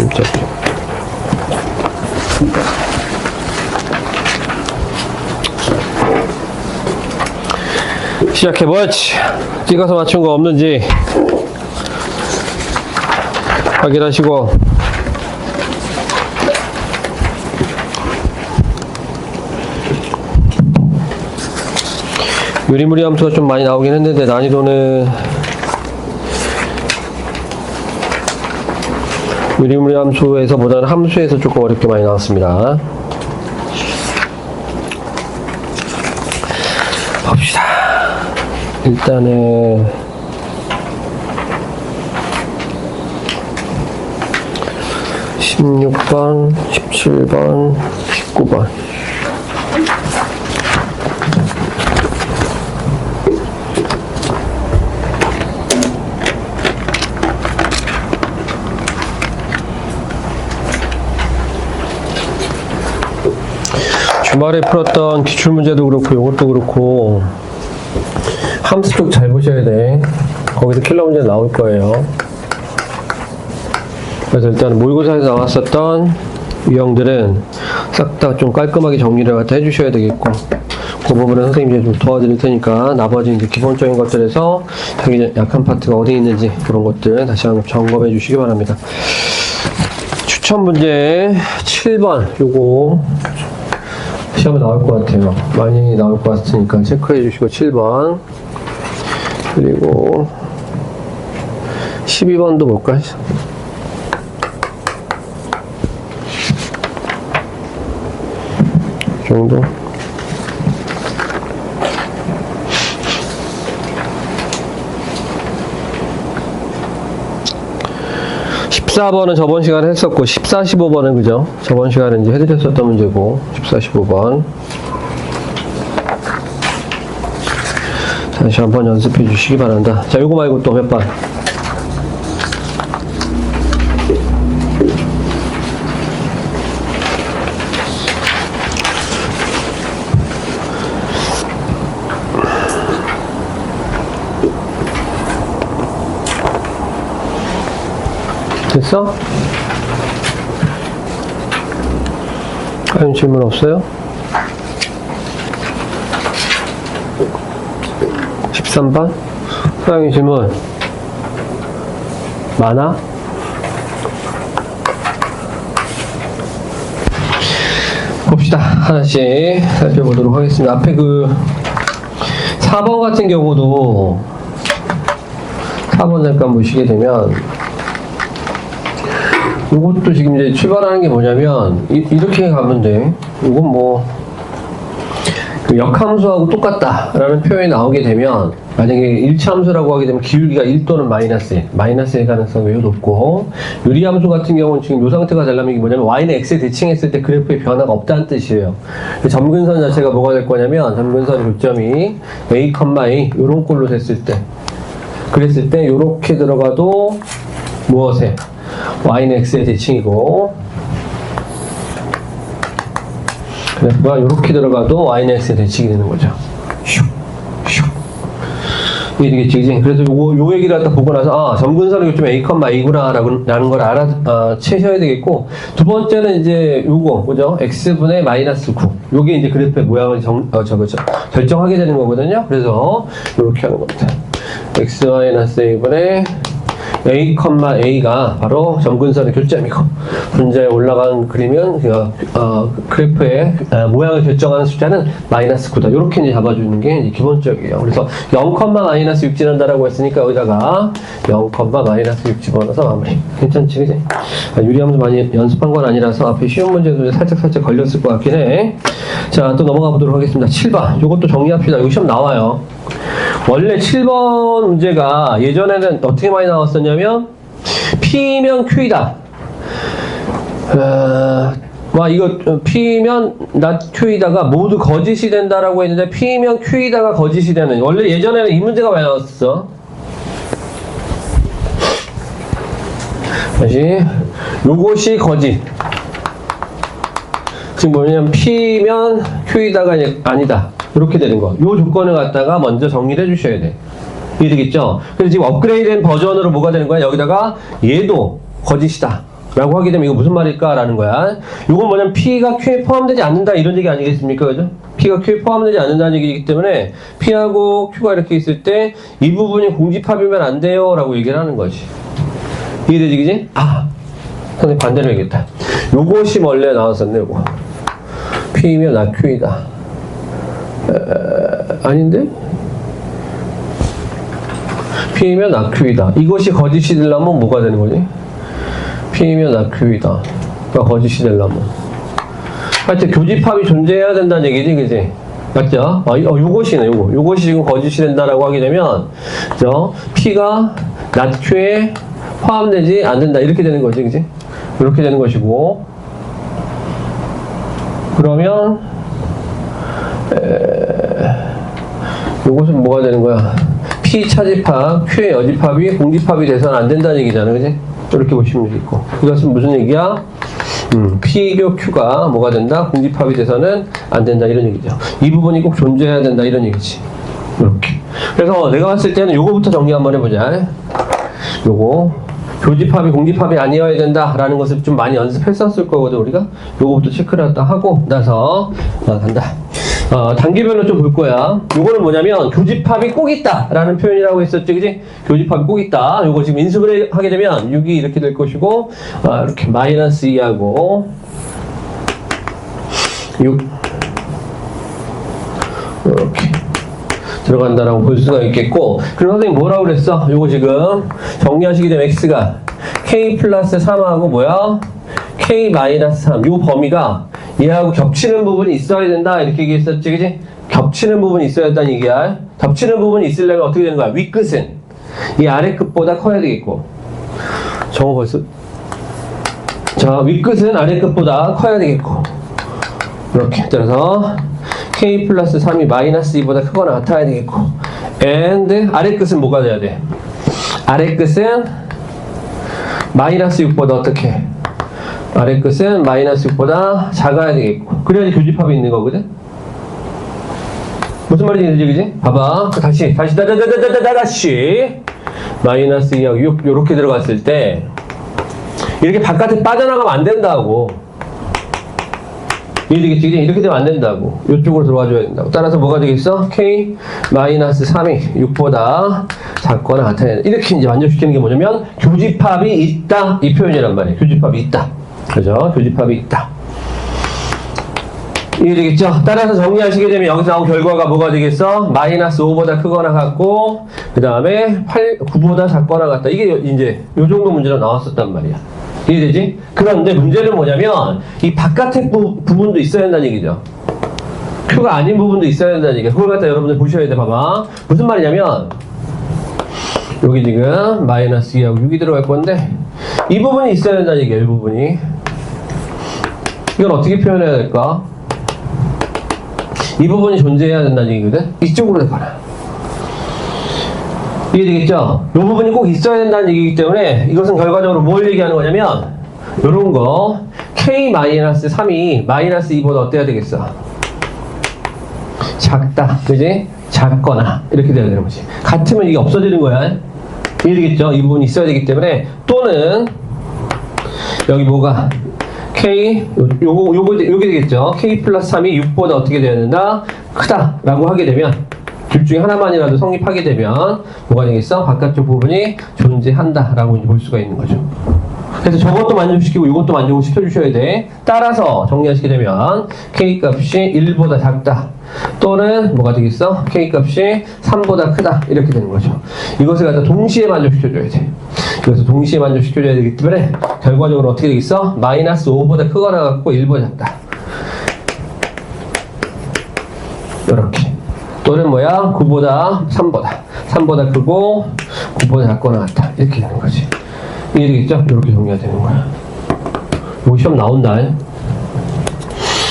깜짝이야. 시작해보지. 찍어서 맞춘 거 없는지 확인하시고. 유리무리 함수가 좀 많이 나오긴 했는데 난이도는 유리무리 함수에서보다는 함수에서 조금 어렵게 많이 나왔습니다. 봅시다. 일단은 16번, 17번, 19번. 주말에 풀었던 기출문제도 그렇고 이것도 그렇고 함수 쪽 잘 보셔야 돼. 거기서 킬러 문제 나올 거예요. 그래서 일단 모의고사에서 나왔었던 유형들은 싹 다 좀 깔끔하게 정리를 갖다 해주셔야 되겠고, 그 부분은 선생님이 좀 도와드릴 테니까 나머지 이제 기본적인 것들에서 자기 약한 파트가 어디 있는지 그런 것들 다시 한번 점검해 주시기 바랍니다. 추천 문제 7번 요거 시험에 나올 것 같아요. 많이 나올 것 같으니까 체크해 주시고 7번, 그리고 12번도 볼까? 이 정도. (14번은) 저번 시간에 했었고 14, 15번은 그죠? 저번 시간에 이제 해드렸었던 문제고 14, 15번 다시 한번 연습해 주시기 바란다. 자, 요거 말고 또 몇 번? 됐어? 아니, 질문 없어요? 13번? 소양이 질문 많아? 봅시다. 하나씩 살펴보도록 하겠습니다. 앞에 그 4번 같은 경우도 4번 잠깐 보시게 되면 이것도 지금 이제 출발하는 게 뭐냐면 이렇게 가면 돼. 이건 뭐 그 역함수하고 똑같다 라는 표현이 나오게 되면, 만약에 일치함수라고 하게 되면 기울기가 1 또는 마이너스의 가능성이 매우 높고, 유리함수 같은 경우는 지금 이 상태가 되려면 이게 뭐냐면 y는 x에 대칭했을 때 그래프에 변화가 없다는 뜻이에요. 점근선 자체가 뭐가 될 거냐면, 점근선의 교점이 a, a 요런 꼴로 됐을 때, 그랬을 때 요렇게 들어가도 무엇에? y는 x의 대칭이고, 그래프가 이렇게 들어가도 y는 x의 대칭이 되는 거죠. 이게 되겠지, 그지? 그래서 요 얘기를 갖다 보고 나서, 아, 점근선의 교점 a, a구나, 라는 걸 채셔야 되겠고, 두 번째는 이제 요거, 그죠? x분의 마이너스 9. 요게 이제 그래프의 모양을 결정하게 되는 거거든요. 그래서, 요렇게 하는 겁니다. x 마이너스 a분의 a, a가 바로 점근선의 교점이고, 분자에 올라간 그림은 그래프의 모양을 결정하는 숫자는 마이너스 9다. 이렇게 이제 잡아주는 게 이제 기본적이에요. 그래서 0, 마이너스 6 지난다라고 했으니까 여기다가 0, 마이너스 6 집어넣어서 마무리. 괜찮지, 그지? 유리함수 많이 연습한 건 아니라서 앞에 쉬운 문제도 살짝 걸렸을 것 같긴 해. 자, 또 넘어가 보도록 하겠습니다. 7번. 이것도 정리합시다. 이거 시험 나와요. 원래 7번 문제가 예전에는 어떻게 많이 나왔었냐면, P면 Q이다. 이거 P면 not Q이다가 모두 거짓이 된다라고 했는데, P면 Q이다가 거짓이 되는, 원래 예전에는 이 문제가 많이 나왔었어. 다시, 요것이 거짓. 지금 뭐냐면 P면 Q이다가 아니다. 이렇게 되는 거. 요 조건을 갖다가 먼저 정리를 해주셔야 돼. 이해되겠죠? 그래서 지금 업그레이드된 버전으로 뭐가 되는 거야? 여기다가 얘도 거짓이다 라고 하게 되면 이거 무슨 말일까라는 거야. 이건 뭐냐면 P가 Q에 포함되지 않는다 이런 얘기 아니겠습니까? 그죠? P가 Q에 포함되지 않는다는 얘기이기 때문에 P하고 Q가 이렇게 있을 때 이 부분이 공집합이면 안 돼요 라고 얘기를 하는 거지. 이해되지, 그지? 아, 선생님 반대로 얘기했다. 요것이 원래 나왔었네, 요거. P면 나 Q이다. 아닌데? P면 나 Q이다. 이것이 거짓이 되려면 뭐가 되는 거지? P면 나 Q이다. 그러니까 거짓이 되려면. 하여튼 교집합이 존재해야 된다는 얘기지, 그지? 맞죠? 요것이네, 요거. 요것이 지금 거짓이 된다라고 하게 되면, P가 not Q에 포함되지 않는다. 이렇게 되는 거지, 그지? 이렇게 되는 것이고. 그러면, 요것은 뭐가 되는 거야? P 차집합, Q의 여집합이 공집합이 돼서는 안 된다는 얘기잖아, 그지? 이렇게 보시면 되겠고. 이것은 무슨 얘기야? P교 Q가 뭐가 된다? 공집합이 돼서는 안 된다 이런 얘기죠. 이 부분이 꼭 존재해야 된다 이런 얘기지. 이렇게. 그래서 내가 봤을 때는 요거부터 정리 한번 해보자. 요거 교집합이 공집합이 아니어야 된다라는 것을 좀 많이 연습했었을 거거든 우리가. 요거부터 체크를 하고 나서 간다. 단계별로 좀 볼 거야. 요거는 뭐냐면 교집합이 꼭 있다라는 표현이라고 했었지, 그지? 교집합이 꼭 있다. 요거 지금 인수를 하게 되면 6이 이렇게 될 것이고, 이렇게 마이너스 2하고 6 이렇게 들어간다라고 볼 수가 있겠고, 그럼 선생님 뭐라고 그랬어? 요거 지금 정리하시게 되면 x가 k 플러스 3하고 뭐야? k 마이너스 3. 요 범위가 얘하고 겹치는 부분이 있어야 된다 이렇게 얘기했었지, 그지? 겹치는 부분이 있어야 된다는 얘기야. 겹치는 부분이 있으려면 어떻게 되는 거야? 윗끝은 이 아래 끝보다 커야 되겠고, 저거 벌써 자 윗끝은 아래 끝보다 커야 되겠고, 이렇게 따라서 k 플러스 3이 마이너스 2보다 크거나 같아야 되겠고, and 아래 끝은 뭐가 돼야 돼? 아래 끝은 마이너스 6보다 어떻게? 아래 끝은 마이너스 6보다 작아야 되겠고, 그래야지 교집합이 있는 거거든? 무슨 말인지 그지? 봐봐. 다시 마이너스 2하고 6 요렇게 들어갔을 때 이렇게 바깥에 빠져나가면 안 된다고. 이해되겠지? 이렇게 되면 안 된다고. 이쪽으로 들어와 줘야 된다고. 따라서 뭐가 되겠어? k 마이너스 3이 6보다 작거나 같아야 된다. 이렇게 이제 만족시키는 게 뭐냐면 교집합이 있다 이 표현이란 말이에요. 교집합이 있다. 그죠? 교집합이 있다. 이해되겠죠? 따라서 정리하시게 되면 여기서 나온 결과가 뭐가 되겠어? 마이너스 5보다 크거나 같고, 그 다음에 9보다 작거나 같다. 이게 이제 요 정도 문제로 나왔었단 말이야. 이해되지? 그런데 문제는 뭐냐면 이 바깥의 부분도 있어야 된다는 얘기죠. Q가 아닌 부분도 있어야 된다는 얘기야. 그걸 갖다 여러분들 보셔야 돼. 봐봐. 무슨 말이냐면 여기 지금 마이너스 2하고 6이 들어갈 건데 이 부분이 있어야 된다는 얘기야. 이 부분이. 이건 어떻게 표현해야 될까? 이 부분이 존재해야 된다는 얘기거든? 이쪽으로 해봐라. 이해되겠죠? 이 부분이 꼭 있어야 된다는 얘기이기 때문에 이것은 결과적으로 뭘 얘기하는 거냐면 요런 거 k-3이 마이너스 2보다 어때야 되겠어? 작다. 그지? 작거나 이렇게 돼야 되는 거지. 같으면 이게 없어지는 거야. 이해되겠죠? 이 부분이 있어야 되기 때문에, 또는 여기 뭐가 요게 되겠죠. k 플러스 3이 6보다 어떻게 돼야 된다? 크다라고 하게 되면, 둘 중에 하나만이라도 성립하게 되면 뭐가 되겠어? 바깥쪽 부분이 존재한다라고 볼 수가 있는 거죠. 그래서 저것도 만족시키고 이것도 만족을 시켜주셔야 돼. 따라서 정리하시게 되면 k 값이 1보다 작다, 또는 뭐가 되겠어? k 값이 3보다 크다, 이렇게 되는 거죠. 이것을 갖다 동시에 만족시켜줘야 돼. 이것을 동시에 만족시켜줘야 되기 때문에 결과적으로 어떻게 되겠어? 마이너스 5보다 크거나 같고 1보다 작다, 이렇게. 또는 뭐야? 9보다 3보다 크고 9보다 작거나 같다, 이렇게 되는 거지. 이해되겠죠? 이렇게 정리가 되는 거야. 이거 시험 나온다.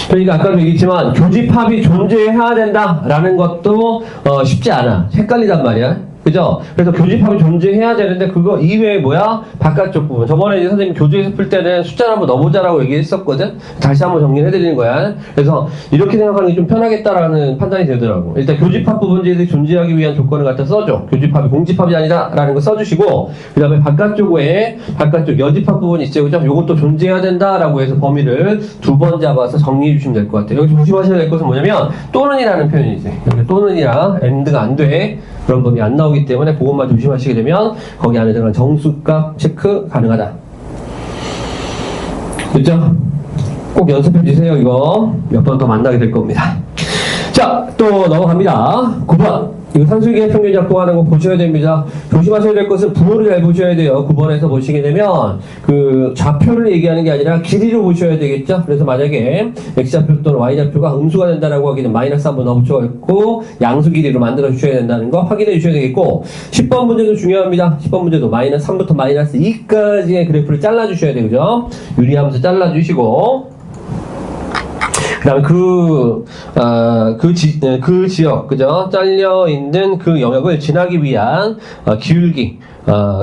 그러니까 아까도 얘기했지만 교집합이 존재해야 된다라는 것도 쉽지 않아. 헷갈리단 말이야. 그죠? 그래서 교집합이 존재해야 되는데 그거 이외에 뭐야? 바깥쪽 부분. 저번에 이제 선생님 교재에서 풀 때는 숫자를 한번 넣어보자라고 얘기했었거든? 다시 한번 정리를 해드리는 거야. 그래서 이렇게 생각하는 게 좀 편하겠다라는 판단이 되더라고. 일단 교집합 부분들이 존재하기 위한 조건을 갖다 써줘. 교집합이 공집합이 아니다라는 거 써주시고, 그 다음에 바깥쪽 여집합 부분이 있죠. 그죠? 요것도 존재해야 된다라고 해서 범위를 두 번 잡아서 정리해 주시면 될 것 같아요. 여기 조심하셔야 될 것은 뭐냐면, 또는이라는 표현이지. 여기 또는이랑 AND가 안 돼. 그런 범위 안 나오기 때문에 그것만 조심하시게 되면 거기 안에 들어간 정수값 체크 가능하다. 그렇죠? 꼭 연습해 주세요. 이거 몇 번 더 만나게 될 겁니다. 자, 또 넘어갑니다. 9번. 이거 상수기의 평균 작동하는 거 보셔야 됩니다. 조심하셔야 될 것은 분모를 잘 보셔야 돼요. 9번에서 보시게 되면 그 좌표를 얘기하는 게 아니라 길이로 보셔야 되겠죠. 그래서 만약에 x좌표 또는 y좌표가 음수가 된다라고 하기는 마이너스 한번 넣어붙여갖고 양수 길이로 만들어 주셔야 된다는 거 확인해 주셔야 되겠고, 10번 문제도 중요합니다. 10번 문제도 마이너스 3부터 마이너스 2까지의 그래프를 잘라 주셔야 돼요. 그죠? 유리하면서 잘라 주시고, 그 다음에 그 지역, 그죠? 잘려있는 그 영역을 지나기 위한, 기울기,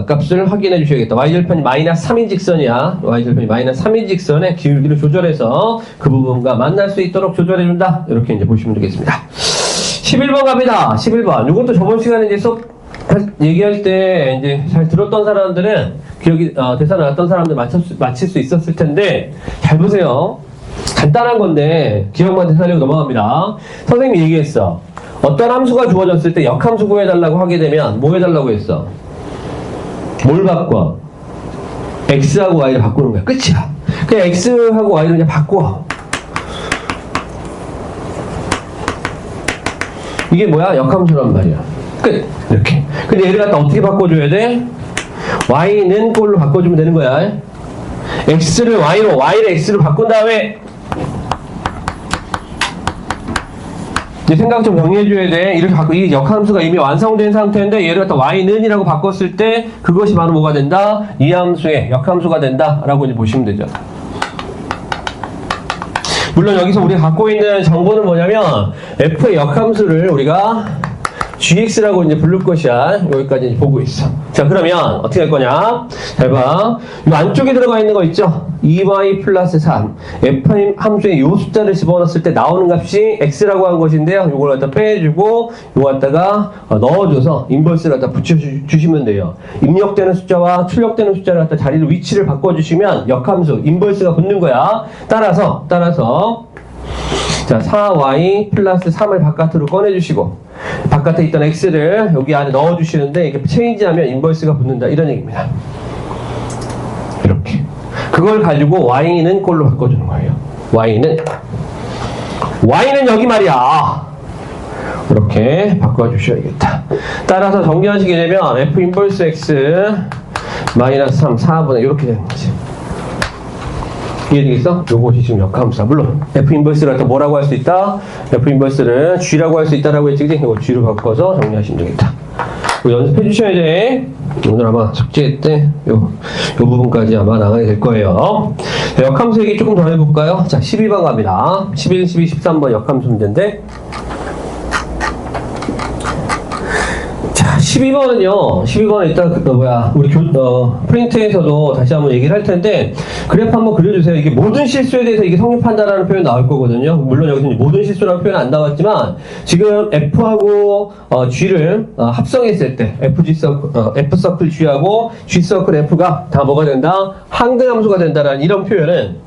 값을 확인해 주셔야겠다. y절편이 마이너스 3인 직선이야. y절편이 마이너스 3인 직선의 기울기를 조절해서 그 부분과 만날 수 있도록 조절해 준다. 이렇게 이제 보시면 되겠습니다. 11번 갑니다. 11번. 이것도 저번 시간에 이제 수업 얘기할 때 이제 잘 들었던 사람들은 기억이, 대사 나왔던 사람들 맞힐 수 있었을 텐데, 잘 보세요. 간단한 건데 기억만 되살리고 넘어갑니다. 선생님이 얘기했어. 어떤 함수가 주어졌을 때 역함수 구해달라고 하게 되면 뭐 해달라고 했어? 뭘 바꿔? x하고 y를 바꾸는 거야. 끝이야. 그냥 x하고 y를 그냥 바꿔. 이게 뭐야? 역함수란 말이야. 끝. 이렇게. 근데 얘를 갖다 어떻게 바꿔줘야 돼? y는 꼴로 바꿔주면 되는 거야. x를 y로, y를 x로 바꾼 다음에 이제 생각 좀 정리해줘야 돼. 이렇게 바꿔, 이 역함수가 이미 완성된 상태인데 얘를 갖다 y는이라고 바꿨을 때 그것이 바로 뭐가 된다? 이 함수의 역함수가 된다 라고 이제 보시면 되죠. 물론 여기서 우리가 갖고 있는 정보는 뭐냐면 f의 역함수를 우리가 gx라고 이제 부를 것이야. 여기까지 이제 보고 있어. 자, 그러면 어떻게 할 거냐? 잘 봐. 이 안쪽에 들어가 있는 거 있죠? 2y 플러스 3. f 함수에 요 숫자를 집어넣었을 때 나오는 값이 x라고 한 것인데요. 요걸 갖다 빼주고 요거 갖다가 넣어줘서 인버스를 갖다 붙여주시면 돼요. 입력되는 숫자와 출력되는 숫자를 갖다 자리를 위치를 바꿔주시면 역함수 인버스가 붙는 거야. 따라서 자, 4y 플러스 3을 바깥으로 꺼내주시고 바깥에 있던 x를 여기 안에 넣어주시는데 이게 체인지하면 인버스가 붙는다 이런 얘기입니다. 이렇게 그걸 가지고 y는 꼴로 바꿔주는 거예요. y는 여기 말이야. 이렇게 바꿔주셔야겠다. 따라서 정리하시게 되면 f 인버스 x 마이너스 3 4분의 이렇게 되는 거지. 이해되겠어? 요것이 지금 역함수다. 물론 f 인버스를 갖다 뭐라고 할 수 있다? f 인버스를 g라고 할 수 있다라고 했지. 이거 g로 바꿔서 정리하시면 되겠다. 연습해 주셔야 돼. 오늘 아마 숙제 때 요 부분까지 아마 나가게 될 거예요. 자, 역함수 얘기 조금 더 해볼까요? 자, 12번 갑니다. 11, 12, 13번 역함수 문제인데, 12번은 일단 우리 프린트에서도 다시 한번 얘기를 할 텐데, 그래프 한번 그려주세요. 이게 모든 실수에 대해서 이게 성립한다라는 표현 나올 거거든요. 물론 여기서 모든 실수라는 표현 안 나왔지만, 지금 F하고 G를 합성했을 때, F 서클 G하고 G 서클 F가 다 뭐가 된다? 항등함수가 된다라는 이런 표현은,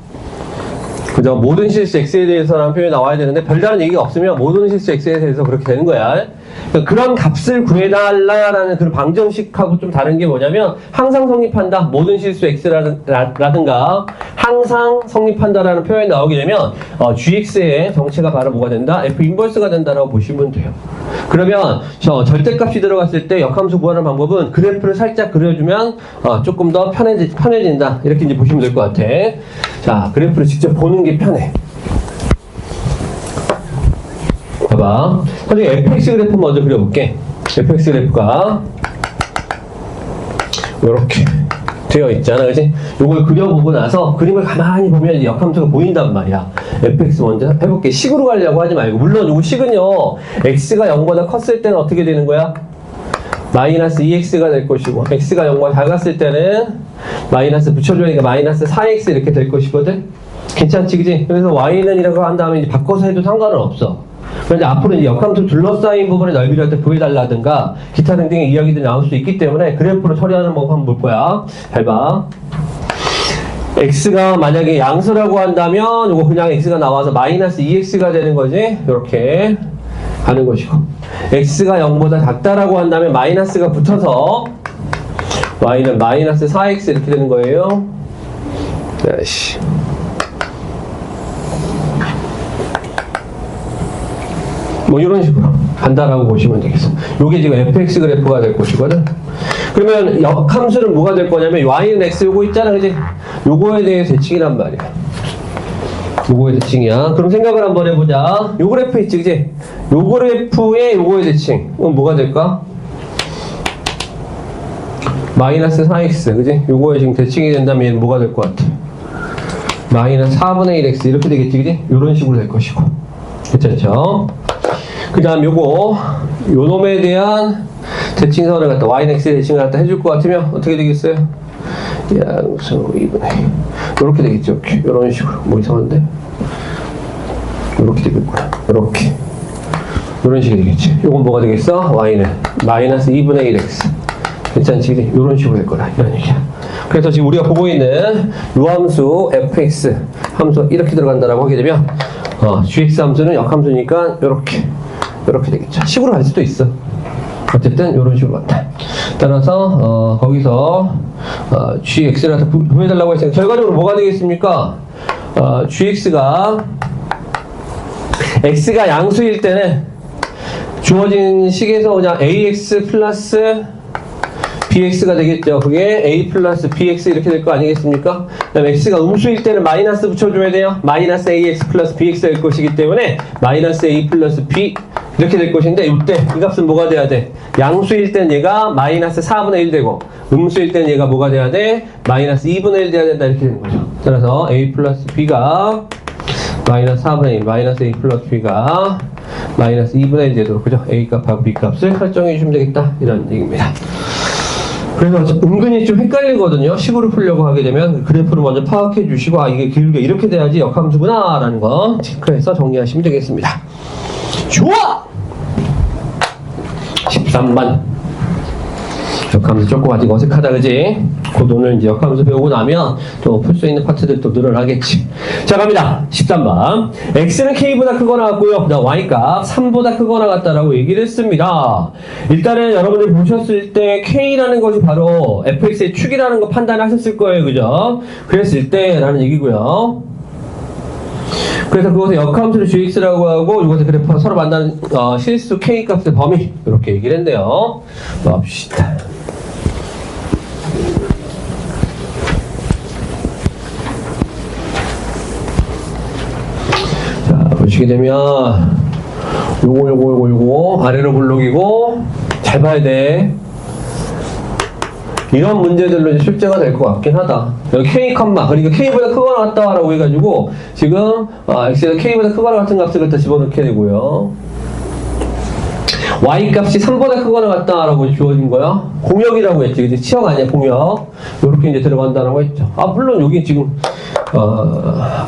그죠? 모든 실수 X에 대해서라는 표현이 나와야 되는데, 별다른 얘기가 없으면 모든 실수 X에 대해서 그렇게 되는 거야. 그런 값을 구해달라라는 그런 방정식하고 좀 다른 게 뭐냐면, 항상 성립한다. 모든 실수 X라든가, 항상 성립한다라는 표현이 나오게 되면, GX의 정체가 바로 뭐가 된다? F 인버스가 된다라고 보시면 돼요. 그러면, 절대값이 들어갔을 때 역함수 구하는 방법은 그래프를 살짝 그려주면, 조금 더 편해진다. 이렇게 이제 보시면 될 것 같아. 자, 그래프를 직접 보는 게 편해. 봐봐. 선생님 fx 그래프 먼저 그려볼게. fx 그래프가 이렇게 되어 있잖아, 그치? 요걸 그려보고 나서 그림을 가만히 보면 역함수가 보인단 말이야. fx 먼저 해볼게. 식으로 가려고 하지 말고, 물론 요거 식은요, x가 0보다 컸을 때는 어떻게 되는 거야? 마이너스 2x가 될 것이고 x가 0보다 작았을 때는 마이너스 붙여주니까 마이너스 4x 이렇게 될 것이거든. 괜찮지, 그지? 그래서 y는 이라고 한 다음에 이제 바꿔서 해도 상관은 없어. 그런데 앞으로 이제 역함수 둘러싸인 부분의 넓이를 할 때 구해달라든가 기타 등등의 이야기들이 나올 수 있기 때문에 그래프로 처리하는 방법 한번 볼 거야. 잘 봐. x가 만약에 양수라고 한다면 이거 그냥 x가 나와서 마이너스 2x가 되는 거지. 이렇게 가는 것이고 x가 0보다 작다라고 한다면 마이너스가 붙어서 y는 마이너스 4x 이렇게 되는 거예요. 다시 뭐 이런 식으로 간다라고 보시면 되겠어. 요게 지금 fx 그래프가 될 것이거든. 그러면 역함수는 뭐가 될 거냐면 y는 x 요거 있잖아, 그지? 요거에 대해서 대칭이란 말이야. 요거의 대칭이야. 그럼 생각을 한번 해보자. 요 그래프 있지, 그지? 요 그래프에 요거의 대칭. 그럼 뭐가 될까? 마이너스 4x, 그지? 요거에 지금 대칭이 된다면 얘는 뭐가 될 것 같아? 마이너스 4분의 1x 이렇게 되겠지, 그지? 요런 식으로 될 것이고. 괜찮죠? 그 다음 요거, 요 놈에 대한 대칭선을 갖다, y는 x의 대칭을 갖다 해줄 것 같으면 어떻게 되겠어요? 양수 2분의 1. 요렇게 되겠죠. 이렇게. 요런 식으로. 뭐 이상한데? 요렇게 되겠구나. 요렇게. 요런 식이 되겠지. 요건 뭐가 되겠어? y는 마이너스 2분의 1x. 괜찮지? 요런 식으로 될 거다. 이런 얘기야. 그래서 지금 우리가 보고 있는 요 함수 fx 함수 이렇게 들어간다라고 하게 되면 gx 함수는 역함수니까 요렇게 되겠죠. 식으로 갈 수도 있어. 어쨌든 요런 식으로 간다. 따라서 거기서 gx를 구해달라고 했으니까 결과적으로 뭐가 되겠습니까? gx가 x가 양수일 때는 주어진 식에서 그냥 ax 플러스 bx가 되겠죠. 그게 a 플러스 bx 이렇게 될 거 아니겠습니까? 그 다음에 x가 음수일 때는 마이너스 붙여줘야 돼요. 마이너스 ax 플러스 bx가 될 것이기 때문에 마이너스 a 플러스 b 이렇게 될 것인데 이때 이 값은 뭐가 돼야 돼? 양수일 땐 얘가 마이너스 4분의 1 되고 음수일 땐 얘가 뭐가 돼야 돼? 마이너스 2분의 1 돼야 된다 이렇게 되는 거죠. 따라서 a 플러스 b가 마이너스 4분의 1 마이너스 a 플러스 b가 마이너스 2분의 1 되도록 그죠? a 값하고 b 값을 설정해 주시면 되겠다 이런 얘기입니다. 그래서 은근히 좀 헷갈리거든요. 식으로 풀려고 하게 되면 그래프를 먼저 파악해 주시고 이게 길게 이렇게 돼야지 역함수구나 라는 거 체크해서 정리하시면 되겠습니다. 좋아! 13번 역함수 조금 아직 어색하다, 그지? 곧 오늘 이제 역함수 배우고 나면 또 풀 수 있는 파트들이 또 늘어나겠지. 자, 갑니다. 13번. x는 k보다 크거나 같고요. 그다음 y값 3보다 크거나 같다라고 얘기를 했습니다. 일단은 여러분들 보셨을 때 k라는 것이 바로 fx의 축이라는 거 판단하셨을 거예요. 그죠? 그랬을 때라는 얘기고요. 그래서 그것을 역함수를 gx라고 하고 이것을 그래프가 서로 만나는 실수 k값의 범위 이렇게 얘기를 했네요. 봅시다. 자, 보시게 되면 요거 아래로 블록이고 잘 봐야 돼. 이런 문제들로 이제 출제가 될 것 같긴 하다. 여기 k, 그러니까 k보다 크거나 같다라고 해가지고 지금 x가 k보다 크거나 같은 값을 갖다 집어넣게 되고요. y 값이 3보다 크거나 같다라고 주어진 거야. 공역이라고 했지, 그치? 치역 아니야, 공역. 이렇게 이제 들어간다라고 했죠. 물론 여기 지금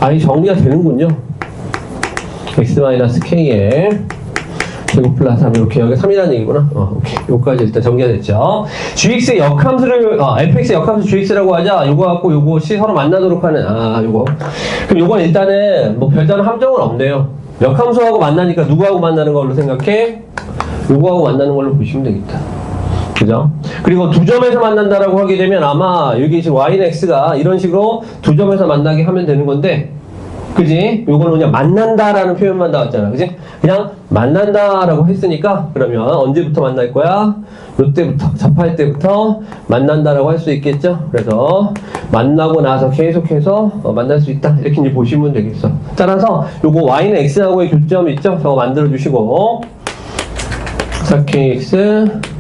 아예 정리가 되는군요. x-k에 제곱 플러스 3 이렇게 여기 3이라는 얘기구나. 오케이. 요까지 일단 정리가 됐죠. gx의 역함수를 fx의 역함수 gx라고 하자. 요거 갖고 요것이 서로 만나도록 하는 요거. 그럼 요건 일단은 뭐 별다른 함정은 없네요. 역함수하고 만나니까 누구하고 만나는 걸로 생각해? 요거하고 만나는 걸로 보시면 되겠다. 그죠? 그리고 두 점에서 만난다라고 하게 되면 아마 여기 지금 y는 x가 이런 식으로 두 점에서 만나게 하면 되는 건데, 그지? 요거는 그냥 만난다라는 표현만 나왔잖아. 그지? 그냥 만난다라고 했으니까 그러면 언제부터 만날 거야? 요때부터, 접할 때부터 만난다라고 할 수 있겠죠? 그래서 만나고 나서 계속해서 만날 수 있다. 이렇게 이제 보시면 되겠어. 따라서 요거 y는 x하고의 교점 있죠? 저거 만들어 주시고 4kx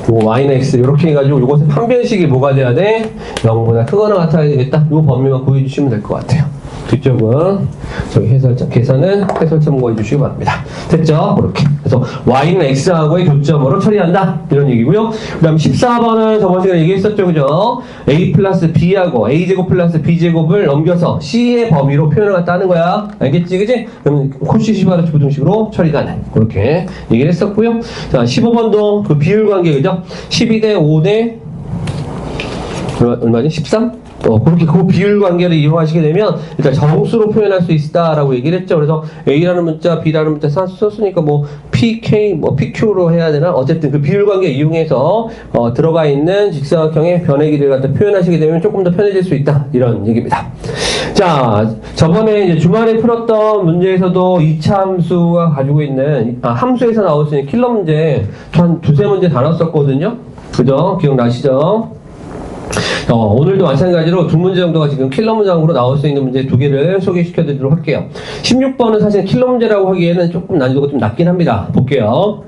요 y는 x 이렇게 해가지고 요것의 판별식이 뭐가 돼야 돼? 0보다 크거나 같아야 되겠다. 요 범위만 구해주시면 될 것 같아요. 뒤쪽은 저기 해설점, 계산은 해설 참고해 주시기 바랍니다. 됐죠? 그렇게. 그래서 y는 x하고의 교점으로 처리한다. 이런 얘기고요. 그 다음 14번은 저번 시간에 얘기했었죠. 그죠? a 플러스 b하고 a제곱 플러스 b제곱을 넘겨서 c의 범위로 표현을 갖다 하는 거야. 알겠지? 그지? 그럼 코시 시바르치 부등식으로 처리가 돼. 그렇게 얘기를 했었고요. 자, 15번도 그 비율 관계, 그죠? 12대 5대 얼마지? 13? 그렇게 그 비율 관계를 이용하시게 되면 일단 정수로 표현할 수 있다라고 얘기를 했죠. 그래서 A라는 문자, B라는 문자 썼으니까 뭐 PK, 뭐 PQ로 해야 되나? 어쨌든 그 비율 관계 이용해서 들어가 있는 직사각형의 변의 갖다 표현하시게 되면 조금 더 편해질 수 있다. 이런 얘기입니다. 자, 저번에 이제 주말에 풀었던 문제에서도 2차 함수가 가지고 있는 함수에서 나올 수 있는 킬러 문제 한 두세 문제 다 나왔었거든요. 그죠? 기억나시죠? 오늘도 마찬가지로 두 문제 정도가 지금 킬러 문장으로 나올 수 있는 문제 두 개를 소개시켜 드리도록 할게요. 16번은 사실 킬러 문제라고 하기에는 조금 난이도가 좀 낮긴 합니다. 볼게요.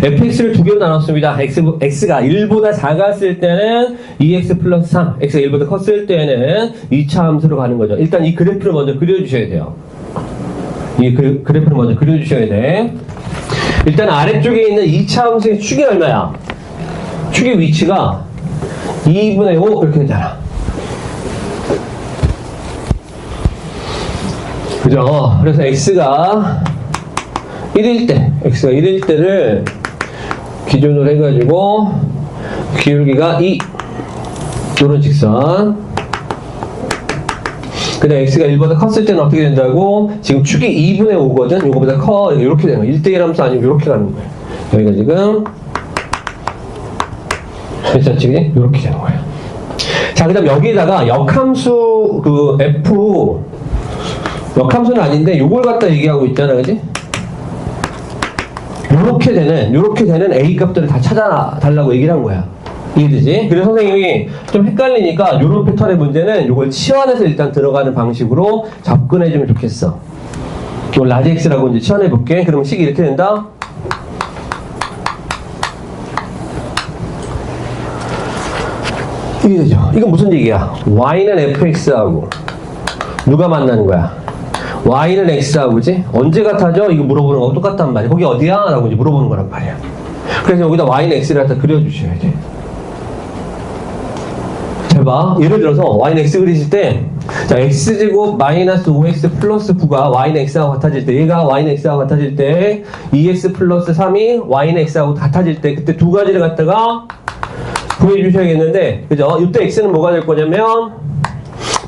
fx를 두 개로 나눴습니다. x가 1보다 작았을 때는 2x 플러스 3, x가 1보다 컸을 때는 2차 함수로 가는 거죠. 일단 이 그래프를 먼저 그려주셔야 돼요. 이 그래프를 먼저 그려주셔야 돼. 일단 아래쪽에 있는 2차 함수의 축이 얼마야? 축의 위치가 2분의 5 이렇게 되잖아. 그죠? 그래서 x가 1일 때를 기준으로 해가지고 기울기가 2 요런 직선. 그 다음 x가 1보다 컸을 때는 어떻게 된다고? 지금 축이 2분의 5거든? 요거보다 커. 이렇게 되는 거야. 1대1 함수 아니면 이렇게 가는 거예요. 여기가 지금 괜찮지? 이렇게 되는 거예요. 자, 그 다음 여기에다가 역함수, 그 F, 역함수는 아닌데, 요걸 갖다 얘기하고 있잖아, 그지? 요렇게 되는 A 값들을 다 찾아달라고 얘기를 한 거야. 이해되지? 그래서 선생님이 좀 헷갈리니까, 요런 패턴의 문제는 요걸 치환해서 일단 들어가는 방식으로 접근해주면 좋겠어. 이걸 라지 X라고 이제 치환해볼게. 그러면 식이 이렇게 된다? 이게 되죠. 이건 무슨 얘기야? y는 fx하고 누가 만나는 거야? y는 x하고지? 언제 같아져? 이거 물어보는 거하고 똑같단 말이야. 거기 어디야? 라고 이제 물어보는 거란 말이야. 그래서 여기다 y는 x를 갖다 그려주셔야 돼. 잘 봐. 예를 들어서 y는 x 그리실 때, 자, x제곱 마이너스 5x 플러스 9가 y는 x하고 같아질 때, 얘가 y는 x하고 같아질 때, 2x 플러스 3이 y는 x하고 같아질 때, 그때 두 가지를 갖다가 구해주셔야겠는데, 그죠? 이때 x는 뭐가 될 거냐면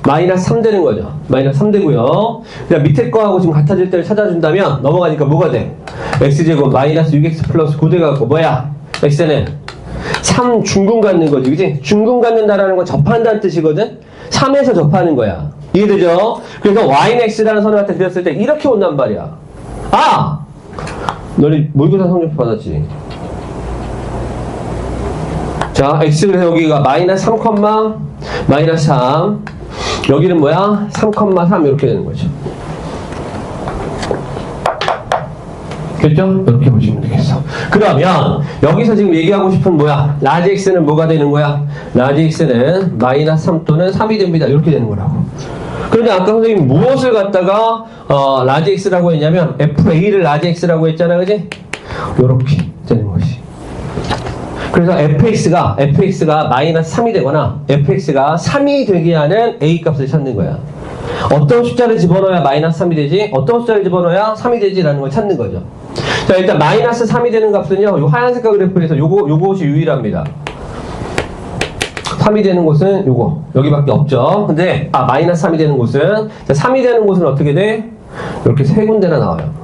마이너스 3 되는 거죠. 마이너스 3 되고요. 그냥 밑에 거하고 지금 같아질 때를 찾아준다면 넘어가니까 뭐가 돼? x제곱 마이너스 6x 플러스 9 돼갖고 뭐야? x는 3 중근 갖는 거지, 그지? 중근 갖는다라는 건 접한다는 뜻이거든? 3에서 접하는 거야. 이해되죠? 그래서 y는 x라는 선을 갖다 그렸을 때 이렇게 온단 말이야. 아! 너네 모의고사 성적표 받았지? 자, x 그래서 여기가 마이너스 3, 마이너스 3. 여기는 뭐야? 3,3 이렇게 되는 거죠. 됐죠? 이렇게 보시면 되겠어. 그러면 여기서 지금 얘기하고 싶은 뭐야? 라지 x는 뭐가 되는 거야? 라지 x는 마이너스 3 또는 3이 됩니다. 이렇게 되는 거라고. 그런데 아까 선생님 무엇을 갖다가 라지 x라고 했냐면 fa를 라지 x라고 했잖아, 그지? 이렇게 되는 것이. 그래서 fx가 마이너스 3이 되거나 fx가 3이 되게 하는 a 값을 찾는 거야. 어떤 숫자를 집어넣어야 마이너스 3이 되지? 어떤 숫자를 집어넣어야 3이 되지라는 걸 찾는 거죠. 자, 일단 마이너스 3이 되는 값은요, 요 하얀 색깔 그래프에서 요것이 유일합니다. 3이 되는 곳은 요거 여기밖에 없죠. 근데 마이너스 3이 되는 곳은, 자, 3이 되는 곳은 어떻게 돼? 이렇게 세 군데나 나와요.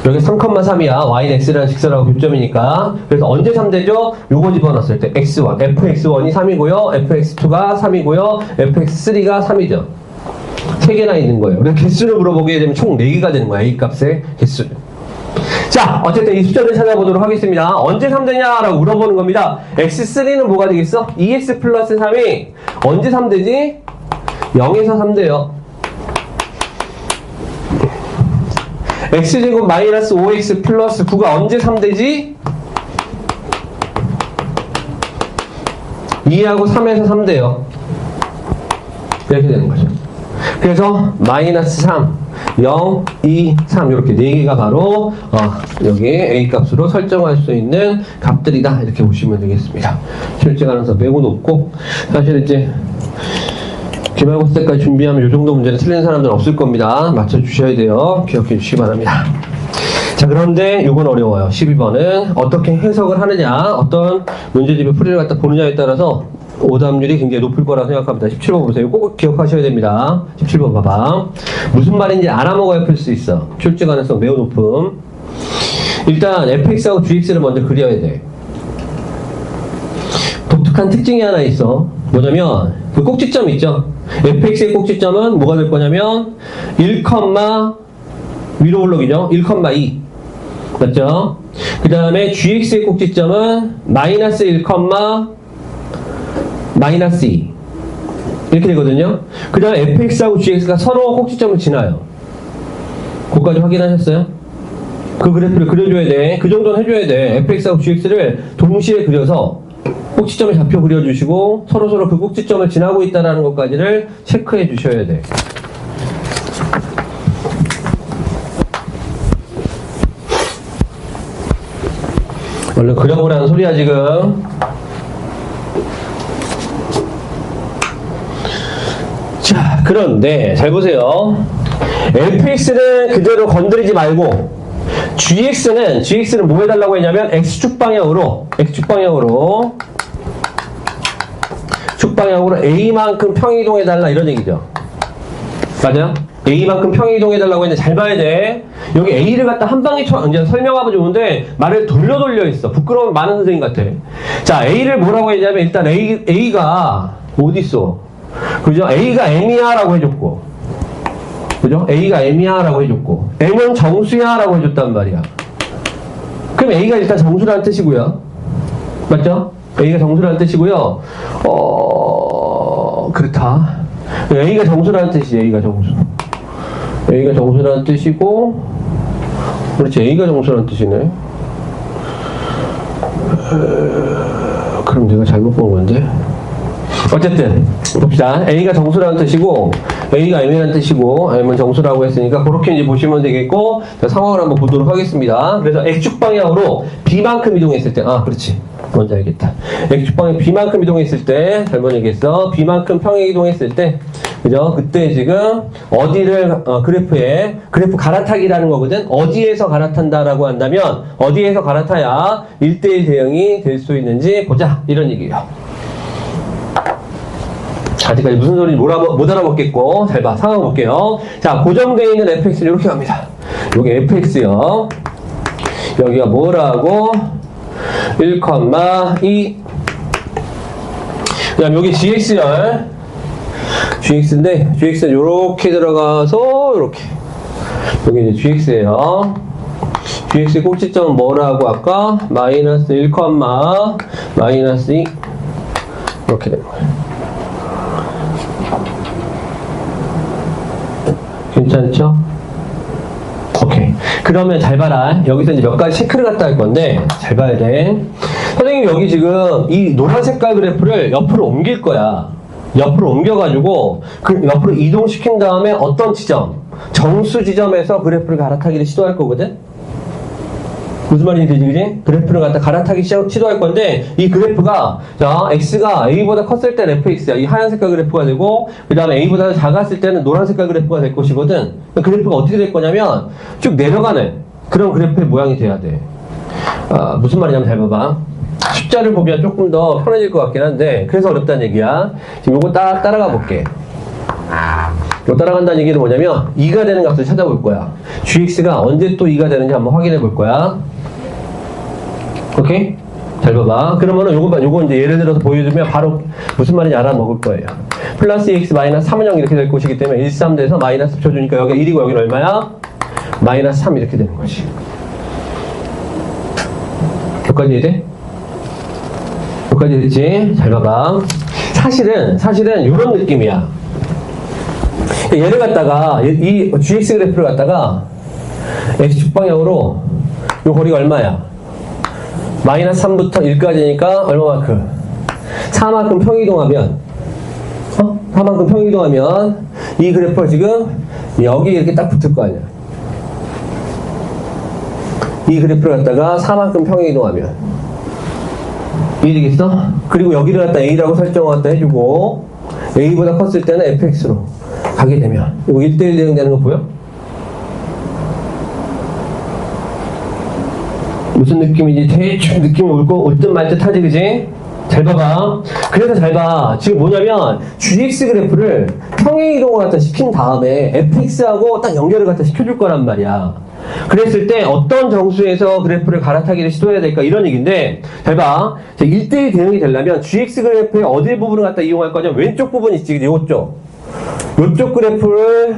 여기 3,3이야. y는 x라는 직선하고 교점이니까. 그래서 언제 3 되죠? 요거 집어넣었을 때 x1, fx1이 3이고요, fx2가 3이고요, fx3가 3이죠. 3개나 있는 거예요. 그래서 개수를 물어보게 되면 총 4개가 되는 거야. a 값의 개수를. 자, 어쨌든 이 숫자를 찾아보도록 하겠습니다. 언제 3 되냐라고 물어보는 겁니다. x3는 뭐가 되겠어? 2x 플러스 3이 언제 3 되지? 0에서 3 돼요. x제곱 마이너스 5x 플러스 9가 언제 3 되지? 2하고 3에서 3 돼요. 이렇게 되는 거죠. 그래서 마이너스 3, 0, 2, 3 이렇게 4개가 바로 여기 A 값으로 설정할 수 있는 값들이다 이렇게 보시면 되겠습니다. 실제 가능성 매우 높고 사실 이제 기말고사 때까지 준비하면 이 정도 문제는 틀리는 사람들은 없을 겁니다. 맞춰주셔야 돼요. 기억해 주시기 바랍니다. 자, 그런데 이건 어려워요. 12번은 어떻게 해석을 하느냐, 어떤 문제집의 풀이를 갖다 보느냐에 따라서 오답률이 굉장히 높을 거라고 생각합니다. 17번 보세요. 꼭 기억하셔야 됩니다. 17번 봐봐. 무슨 말인지 알아먹어야 풀 수 있어. 출제 가능성 매우 높음. 일단 fx하고 gx를 먼저 그려야 돼. 독특한 특징이 하나 있어. 뭐냐면 그 꼭지점 있죠. fx의 꼭지점은 뭐가 될 거냐면 1, 위로 올라오기죠. 1,2 맞죠? 그 다음에 gx의 꼭지점은 마이너스 1, 마이너스 2 이렇게 되거든요. 그 다음에 fx하고 gx가 서로 꼭지점을 지나요. 그거까지 확인하셨어요? 그 그래프를 그려줘야 돼. 그 정도는 해줘야 돼. fx하고 gx를 동시에 그려서 꼭지점을 좌표 그려주시고 서로 그 꼭지점을 지나고 있다는 것까지를 체크해 주셔야 돼. 얼른 그려보라는 소리야 지금. 자, 그런데 잘 보세요. fx는 그대로 건드리지 말고 gx는 뭐 해달라고 했냐면 x축 방향으로 a만큼 평이동해달라 이런 얘기죠. 맞아요? a만큼 평이동해달라고 했는데 잘 봐야 돼. 여기 a를 갖다 한 방에 이제 설명하면 좋은데 말을 돌려 있어. 부끄러운 많은 선생님 같아. 자, a를 뭐라고 했냐면 일단 a가 어디 있어? 그죠? a가 m이야 라고 해줬고, 그죠? a가 m이야 라고 해줬고, m은 정수야 라고 해줬단 말이야. 그럼 a가 일단 정수라는 뜻이고요. 맞죠? a가 정수라는 뜻이고요. 그렇다. a가 정수라는 뜻이지. a가 정수라는 뜻이고, 그렇지. a가 정수라는 뜻이네. 그럼 내가 잘못 본 건데. 어쨌든 봅시다. a가 정수라는 뜻이고 a가 m이라는 뜻이고 m은 정수라고 했으니까 그렇게 이제 보시면 되겠고, 자, 상황을 한번 보도록 하겠습니다. 그래서 x축 방향으로 b만큼 이동했을 때, 그렇지. 뭔지 알겠다. x축 방향 b만큼 이동했을 때, 잘못 얘기했어. b만큼 평행 이동했을 때, 그죠? 그때 지금 어디를 그래프 갈아타기라는 거거든. 어디에서 갈아탄다라고 한다면 어디에서 갈아타야 1대1 대응이 될 수 있는지 보자 이런 얘기예요. 아직까지 무슨 소리인지 못 알아먹겠고, 잘 봐. 상황 볼게요. 자, 고정되어 있는 fx를 이렇게 갑니다. 여기 fx요. 여기가 뭐라고? 1,2. 그 다음 여기 gx열. gx인데, gx는 요렇게 들어가서, 요렇게. 여기 이제 gx예요. gx의 꼭지점은 뭐라고 아까? 마이너스 1, 마이너스 2. 이렇게 되는 거예요. 괜찮죠? 오케이. 그러면 잘 봐라. 여기서 이제 몇 가지 체크를 갖다 할 건데, 잘 봐야 돼. 선생님, 여기 지금 이 노란 색깔 그래프를 옆으로 옮길 거야. 옆으로 옮겨가지고, 옆으로 이동시킨 다음에 어떤 지점, 정수 지점에서 그래프를 갈아타기를 시도할 거거든? 무슨 말인지 되지, 그지? 그래프를 갖다 갈아타기 시도할 건데, 이 그래프가, 자, x가 a보다 컸을 때는 fx야. 이 하얀 색깔 그래프가 되고, 그 다음에 a보다 작았을 때는 노란 색깔 그래프가 될 것이거든. 그래프가 어떻게 될 거냐면, 쭉 내려가는 그런 그래프의 모양이 돼야 돼. 무슨 말이냐면 잘 봐봐. 숫자를 보면 조금 더 편해질 것 같긴 한데, 그래서 어렵다는 얘기야. 지금 요거 딱 따라가 볼게. 요 따라간다는 얘기는 뭐냐면 2가 되는 값을 찾아볼 거야. gx가 언제 또 2가 되는지 한번 확인해 볼 거야. 오케이? 잘 봐봐. 그러면은 요거 이제 예를 들어서 보여주면 바로 무슨 말인지 알아먹을 거예요. 플러스 2x 마이너스 3은 0 이렇게 될 것이기 때문에 1, 3 돼서 마이너스 붙여주니까 여기 1이고 여기는 얼마야? 마이너스 3 이렇게 되는 거지. 여기까지 이해돼? 여기까지 됐지? 잘 봐봐. 사실은 이런 느낌이야. 얘를 갖다가 이 gx 그래프를 갖다가 x축 방향으로 요 거리가 얼마야? 마이너스 3부터 1까지니까 얼마만큼? 4만큼 평이동하면 4만큼 평이동하면 이 그래프가 지금 여기 이렇게 딱 붙을 거 아니야. 이 그래프를 갖다가 4만큼 평이동하면 이해되겠어? 그리고 여기를 갖다 A라고 설정을 갖다 해주고 A보다 컸을 때는 fx로 가게 되면 이거 1대1 대응되는 거 보여? 무슨 느낌인지 대충 느낌이 올 듯 말 듯 하지, 그지? 잘 봐봐. 그래서 잘 봐. 지금 뭐냐면 GX 그래프를 평행이동을 갖다 시킨 다음에 fx하고 딱 연결을 갖다 시켜줄 거란 말이야. 그랬을 때 어떤 정수에서 그래프를 갈아타기를 시도해야 될까 이런 얘기인데 잘 봐. 1대1 대응이 되려면 GX 그래프의 어디 부분을 갖다 이용할 거냐면 왼쪽 부분 있지, 그지? 요쪽 그래프를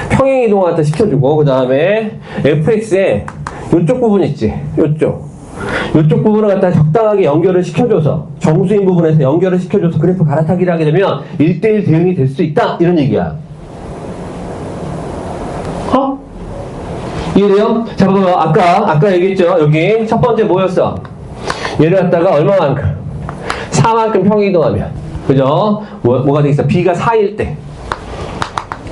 평행이동을 갖다 시켜주고 그 다음에 fx에 요쪽 부분 있지, 요쪽 부분을 갖다 적당하게 연결을 시켜줘서 정수인 부분에서 연결을 시켜줘서 그래프 갈아타기를 하게 되면 1대1 대응이 될 수 있다 이런 얘기야. 이해돼요? 자, 봐봐. 아까 얘기했죠. 여기 첫 번째 뭐였어? 얘를 갖다가 얼마만큼? 4만큼 평이동하면, 그죠? 뭐가 되겠어? B가 4일 때.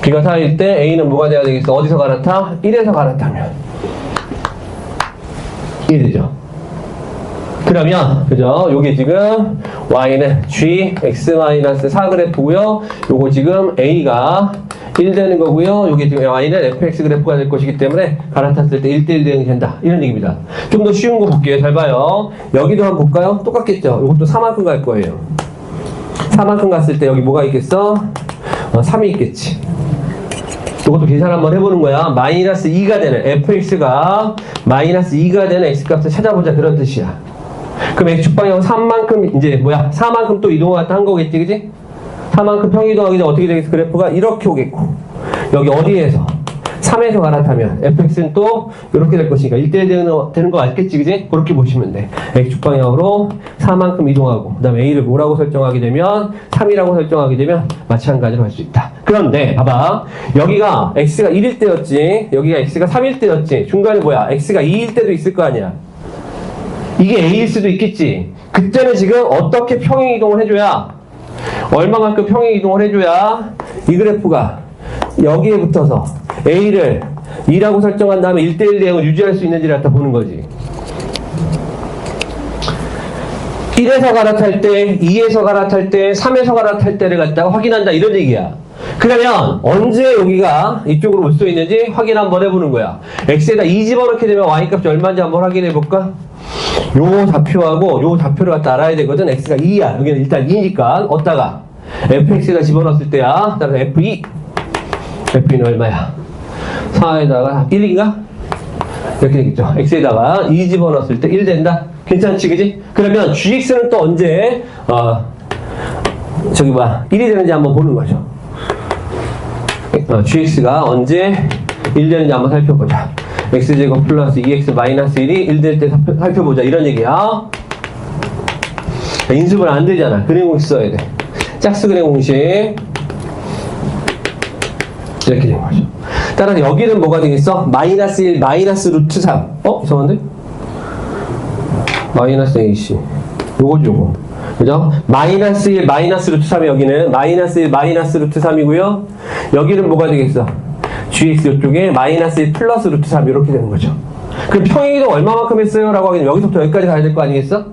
B가 4일 때 A는 뭐가 돼야 되겠어? 어디서 갈아타? 1에서 갈아타면. 이해되죠? 그러면, 그죠? 요게 지금 Y는 G, X-4 그래프고요. 요거 지금 A가 1 되는 거고요. 요게 지금 Y는 fx 그래프가 될 것이기 때문에 갈아탔을 때 1대1 대응이 된다. 이런 얘기입니다. 좀 더 쉬운 거 볼게요. 잘 봐요. 여기도 한번 볼까요? 똑같겠죠? 요것도 4만큼 갈 거예요. 4만큼 갔을 때 여기 뭐가 있겠어? 3이 있겠지. 요것도 계산 한번 해보는 거야. 마이너스 2가 되는 fx가 마이너스 2가 되는 x값을 찾아보자. 그런 뜻이야. 그럼 x축 방향은 3만큼 이제 4만큼 또 이동을 갖다 한 거겠지, 그지? 4만큼 평이동하기 전에 어떻게 되겠어? 그래프가 이렇게 오겠고 여기 어디에서? 3에서 갈아타면 fx는 또 이렇게 될 것이니까 1대1 되는 거 알겠지, 그지? 그렇게 보시면 돼. x축 방향으로 4만큼 이동하고 그 다음에 a를 뭐라고 설정하게 되면 3이라고 설정하게 되면 마찬가지로 할 수 있다. 그런데 봐봐. 여기가 x가 1일 때였지, 여기가 x가 3일 때였지, 중간에 뭐야? x가 2일 때도 있을 거 아니야. 이게 a일 수도 있겠지. 그때는 지금 어떻게 평행이동을 해줘야, 얼마만큼 평행이동을 해줘야 이 그래프가 여기에 붙어서 A를 2라고 설정한 다음에 1대1 대응을 유지할 수 있는지를 갖다 보는 거지. 1에서 갈아탈 때, 2에서 갈아탈 때, 3에서 갈아탈 때를 갖다가 확인한다 이런 얘기야. 그러면 언제 여기가 이쪽으로 올 수 있는지 확인 한번 해보는 거야. x에다 2 집어넣게 되면 y값이 얼마인지 한번 확인해 볼까? 요 좌표하고 요 좌표를 갖다 알아야 되거든. x가 2야. 여기는 일단 2니까 어디다가 fx에다 집어넣었을 때야. 따라서 f2는 얼마야? 4에다가 1인가? 이렇게 되겠죠. x에다가 2 집어넣었을 때 1 된다. 괜찮지, 그지? 그러면 gx는 또 언제 1이 되는지 한번 보는 거죠. gx가 언제 1 되는지 한번 살펴보자. x제곱 플러스 2x 마이너스 1이 1 될 때 살펴보자 이런 얘기야. 인수분 안 되잖아. 그림 공식 써야 돼. 짝수 그림 공식 이렇게 된 거죠. 따라서 여기는 뭐가 되겠어? 마이너스 1 마이너스 루트 3. 이상한데? 마이너스 ac 요거 그죠? 마이너스 1 마이너스 루트 3이 여기는 마이너스 1 마이너스 루트 3이고요. 여기는 뭐가 되겠어? gx 이쪽에 마이너스 1 플러스 루트 3 이렇게 되는 거죠. 그럼 평행이동 얼마만큼 했어요? 라고 하기는 여기서부터 여기까지 가야 될 거 아니겠어?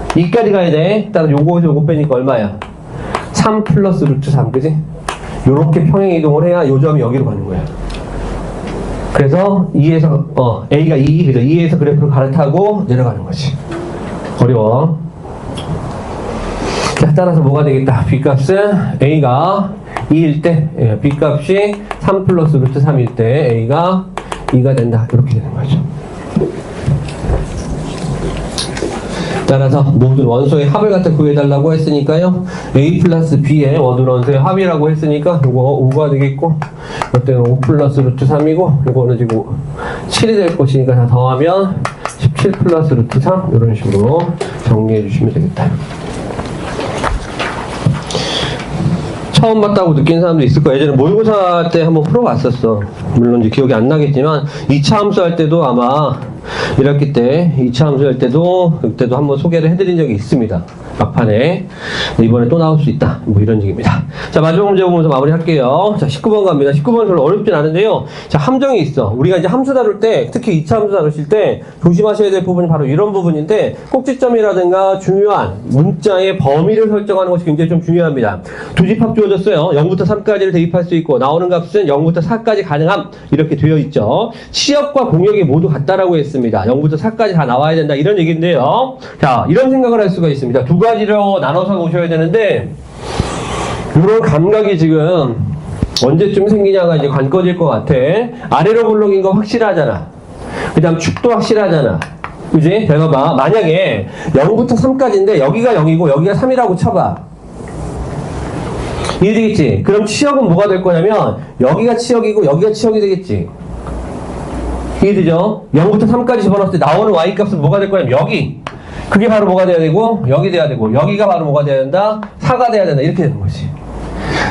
2까지 가야 돼. 따라서 요거에서 요거 빼니까 얼마야? 3 플러스 루트 3, 그지? 요렇게 평행이동을 해야 요 점이 여기로 가는 거야. 그래서 2에서 A가 2, 그죠? 2에서 그래프를 갈아타고 내려가는 거지. 어려워. 자, 따라서 뭐가 되겠다? B값은 A가 2일 때, B값이 3 플러스 루트 3일 때 A가 2가 된다. 이렇게 되는 거죠. 따라서 모든 원소의 합을 갖다 구해달라고 했으니까요. A 플러스 B의 모든 원소의 합이라고 했으니까 요거 5가 되겠고, 이때는 5 플러스 루트 3이고, 요거는 지금 7이 될 것이니까 다 더하면 17 플러스 루트 3 이런 식으로 정리해 주시면 되겠다. 처음 봤다고 느낀 사람도 있을 거야. 예전에 모의고사 때 한번 풀어봤었어. 물론 이제 기억이 안 나겠지만 2차 함수 할 때도 아마 1학기 때 2차 함수 할 때도 그때도 한번 소개를 해드린 적이 있습니다. 막판에 이번에 또 나올 수 있다. 뭐 이런 얘기입니다. 자, 마지막 문제 보면서 마무리할게요. 자, 19번 갑니다. 19번 별로 어렵진 않은데요. 자, 함정이 있어. 우리가 이제 함수 다룰 때, 특히 2차 함수 다루실 때 조심하셔야 될 부분이 바로 이런 부분인데, 꼭지점이라든가 중요한 문자의 범위를 설정하는 것이 굉장히 좀 중요합니다. 두 집합 주어졌어요. 0부터 3까지를 대입할 수 있고, 나오는 값은 0부터 4까지 가능함. 이렇게 되어 있죠. 시역과 공역이 모두 같다라고 했습니다. 0부터 4까지 다 나와야 된다. 이런 얘기인데요. 자, 이런 생각을 할 수가 있습니다. 두 가지로 나눠서 보셔야 되는데, 이런 감각이 지금 언제쯤 생기냐가 이제 관건일 것 같아. 아래로 블록인 거 확실하잖아. 그 다음 축도 확실하잖아. 그지? 잘 봐봐. 만약에 0부터 3까지인데 여기가 0이고 여기가 3이라고 쳐봐. 이해되겠지? 그럼 치역은 뭐가 될 거냐면 여기가 치역이고 여기가 치역이 되겠지. 이해되죠? 0부터 3까지 집어넣을 때 나오는 y값은 뭐가 될 거냐면 여기. 그게 바로 뭐가 돼야 되고 여기 돼야 되고 여기가 바로 뭐가 돼야 된다? 4가 돼야 된다. 이렇게 되는 거지.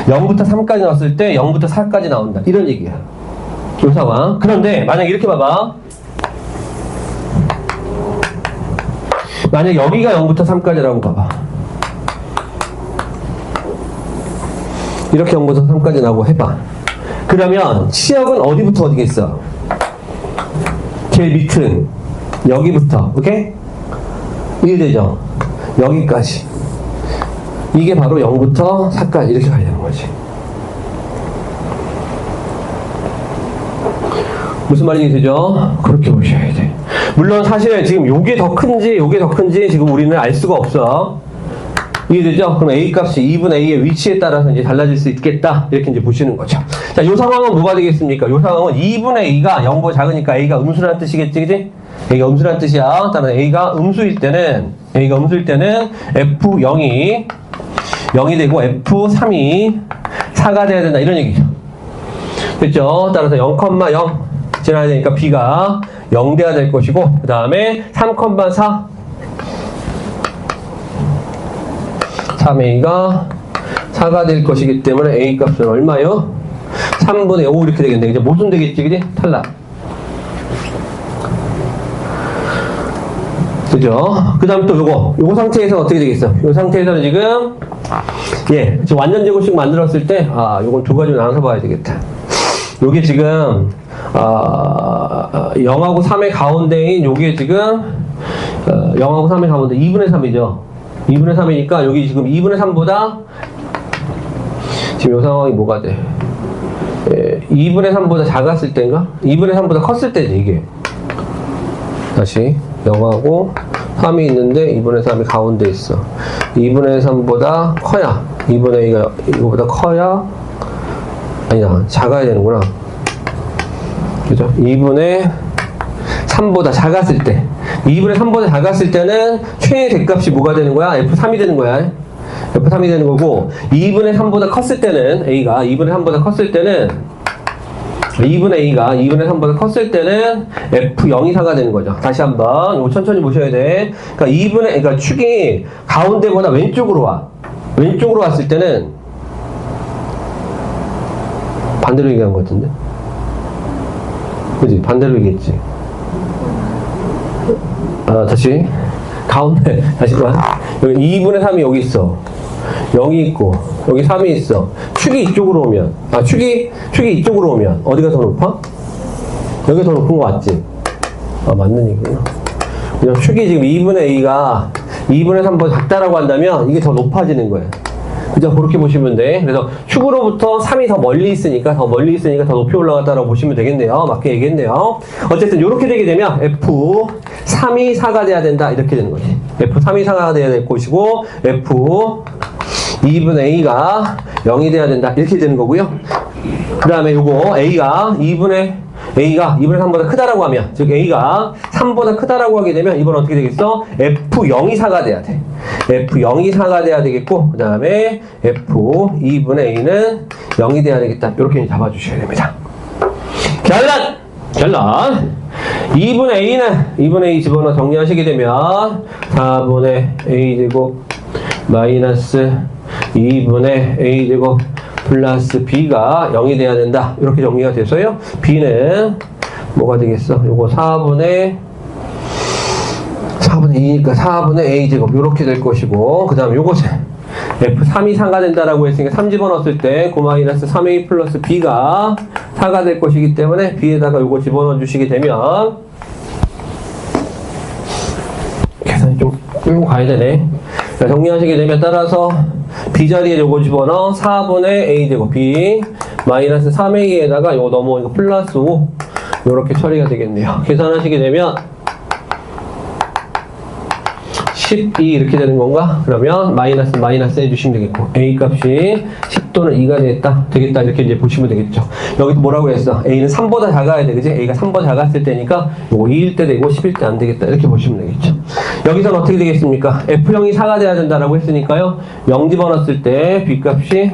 0부터 3까지 나왔을 때 0부터 4까지 나온다. 이런 얘기야. 이 상황. 그런데 만약 이렇게 봐봐. 만약 여기가 0부터 3까지라고 봐봐. 이렇게 0부터 3까지 나오고 해봐. 그러면 치역은 어디부터 어디겠어? 제일 밑은 여기부터. 오케이? 이해되죠? 여기까지. 이게 바로 0부터 4까지 이렇게 가야 되는 거지. 무슨 말인지 되죠? 그렇게 보셔야 돼. 물론 사실 지금 요게 더 큰지 요게 더 큰지 지금 우리는 알 수가 없어. 이해되죠? 그럼 A 값이 2분의 A의 위치에 따라서 이제 달라질 수 있겠다. 이렇게 이제 보시는 거죠. 자, 요 상황은 뭐가 되겠습니까? 요 상황은 2분의 A가 0보다 작으니까 A가 음수라는 뜻이겠지, 그지? A가 음수라는 뜻이야. 따라서 A가 음수일 때는 F0이 0이 되고 F3이 4가 돼야 된다. 이런 얘기죠. 됐죠? 따라서 0,0 지나야 되니까 B가 0 돼야 될 것이고, 그 다음에 3,4 3A가 4가 될 것이기 때문에 A 값은 얼마요? 3분의 5 이렇게 되겠네. 이제 모순 되겠지, 그지? 탈락. 그죠? 그 다음 또 요거 상태에서 어떻게 되겠어? 요 상태에서는 지금 완전 제곱식 만들었을 때, 요건 두 가지로 나눠서 봐야 되겠다. 요게 지금, 0하고 3의 가운데인 요게 지금, 0하고 3의 가운데 2분의 3이죠. 2분의 3이니까 여기 지금 2분의 3보다, 지금 요 상황이 뭐가 돼? 2분의 3보다 작았을 때인가? 2분의 3보다 컸을 때지, 이게. 다시. 0하고 3이 있는데 2분의 3이 가운데 있어. 2분의 3보다 커야 2분의 2가 이거보다 커야 아니다. 작아야 되는구나. 그죠? 2분의 3보다 작았을 때 2분의 3보다 작았을 때는 최애 대값이 뭐가 되는 거야? F3이 되는 거야. F3이 되는 거고 2분의 3보다 컸을 때는 A가 2분의 3보다 컸을 때는 2분의 A가 2분의 3보다 컸을 때는 F0이 4가 되는 거죠. 다시 한번 이거 천천히 보셔야 돼. 그러니까 축이 가운데보다 왼쪽으로 와. 왼쪽으로 왔을 때는 반대로 얘기한 것 같은데? 그지? 반대로 얘기했지. 다시 가운데 다시 봐. 여기 2분의 3이 여기 있어. 0이 있고 여기 3이 있어. 축이 이쪽으로 오면 축이 이쪽으로 오면 어디가 더 높아? 여기가 더 높은 거 맞지? 맞는 얘기구나. 그냥 축이 지금 2분의 A가 2분의 3보다 작다라고 한다면 이게 더 높아지는 거야. 그죠? 그렇게 보시면 돼. 그래서 축으로부터 3이 더 멀리 있으니까 더 높이 올라갔다라고 보시면 되겠네요. 맞게 얘기했네요. 어쨌든 이렇게 되게 되면 F3이 4가 돼야 된다. 이렇게 되는 거지. F3이 4가 돼야 될 것이고 F2분의 A가 0이 돼야 된다. 이렇게 되는 거고요. 그 다음에 요거 A가 2분의 3보다 크다라고 하면, 즉 A가 3보다 크다라고 하게 되면 이번 어떻게 되겠어? F0이 4가 돼야 돼. F0이 4가 돼야 되겠고, 그 다음에 F2분의 A는 0이 돼야 되겠다. 이렇게 잡아주셔야 됩니다. 결론! 2분의 A 집어넣어 정리하시게 되면 4분의 A제곱 마이너스 2분의 A제곱 플러스 B가 0이 돼야 된다. 이렇게 정리가 돼서요. B는 뭐가 되겠어? 요거 4분의 2니까 4분의 A제곱 이렇게 될 것이고, 그 다음 요것은 F3이 4가 된다라고 했으니까 3 집어넣었을 때 고-마이너스 3A 플러스 B가 4가 될 것이기 때문에 B에다가 요거 집어넣어 주시게 되면 계산이 좀 끌고 가야 되네. 자, 정리하시게 되면 따라서 B 자리에 요거 집어넣어 4분의 A제곱 B 마이너스 3A에다가 요거 넘어오니까 플러스 5 요렇게 처리가 되겠네요. 계산하시게 되면 12 이렇게 되는 건가? 그러면 마이너스 해주시면 되겠고 A 값이 10 또는 2가 되겠다 이렇게 이제 보시면 되겠죠. 여기도 뭐라고 했어? A는 3보다 작아야 돼, 그지? A가 3보다 작았을 때니까 요거 2일 때 되고 10일 때 안 되겠다 이렇게 보시면 되겠죠. 여기서는 어떻게 되겠습니까? F형이 4가 돼야 된다라고 했으니까요. 0 집어넣었을 때 B 값이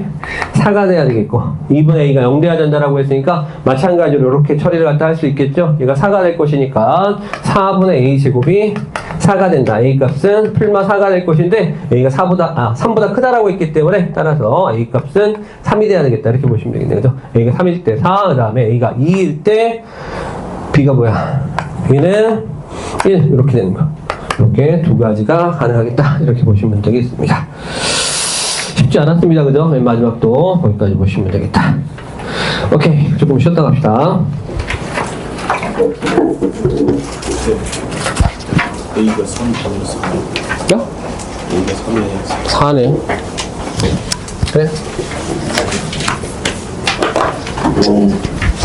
4가 돼야 되겠고 2분의 A가 0 돼야 된다라고 했으니까 마찬가지로 이렇게 처리를 갖다 할 수 있겠죠. 얘가 4가 될 것이니까 4분의 A 제곱이 4가 된다. A 값은 풀마 4가 될 것인데 A가 3보다 크다라고 했기 때문에 따라서 A 값은 3이 돼야 되겠다 이렇게 보시면 되겠네요. 그죠? A가 3일 때 4, 그 다음에 A가 2일 때 B가 뭐야? B는 1 이렇게 되는 거. 이렇게 두 가지가 가능하겠다 이렇게 보시면 되겠습니다. 쉽지 않았습니다. 그죠? 맨 마지막도 거기까지 보시면 되겠다. 오케이, 조금 쉬었다 갑시다. A가 3, B가 4. 야? A가 3에 4네. 그래?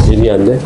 일이 안 돼?